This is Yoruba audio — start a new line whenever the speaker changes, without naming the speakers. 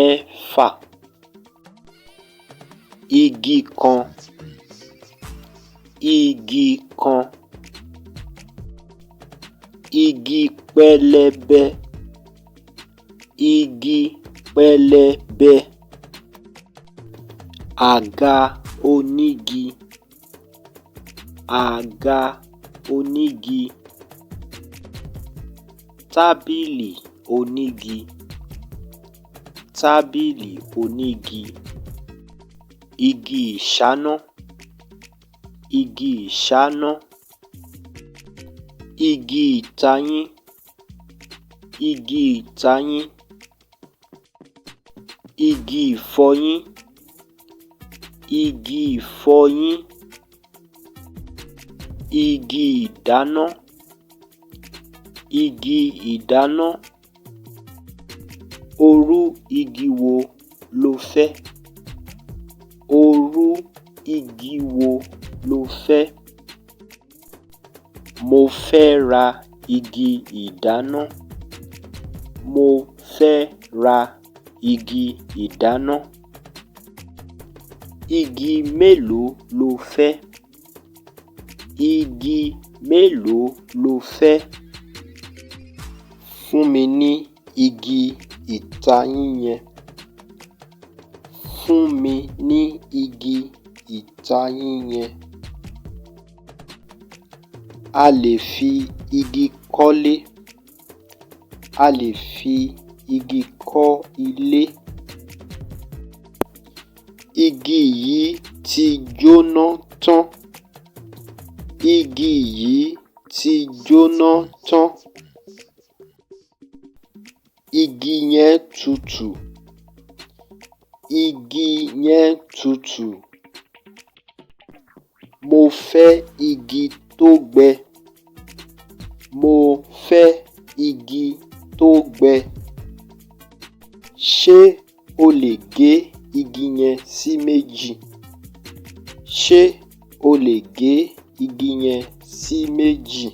mẹ́fà. Igi kan, igi kan. Igi pẹlẹbẹ, igi pẹlẹbẹ. Àga onígi, àga onígi. Tábìlì onígi, tábìlì onígi. Igi ìṣáná, igi ìṣáná. Igi ìtayín, igi ìtayín. Igi ìfọyín, igi ìfọyín. Igi ìdáná, igi ìdáná. Orú igi wo lo fẹ́? Orú igi wo lo fẹ́? Mo fẹ́ ra igi ìdáná. Mo fẹ́ ra igi ìdáná. Igi mélòó lo fẹ́? Igi mélòó lo fẹ́? Fún mi ní igi ìtayín yẹn. Fún mi ní igi ìtayín yẹn. A lè fi igi kọ́lé. A lè fi igi kọ́ ilé. Igi yìí ti jóná tán. Igi yìí ti jóná tán. Igi yẹn tutù. Igi yẹn tutù. Mo fẹ́ igi tó gbẹ. Mo fẹ́ igi tó gbẹ. Ṣé o lè gé igi yẹn sí méjì? Ṣé o lè gé igi yẹn sí méjì?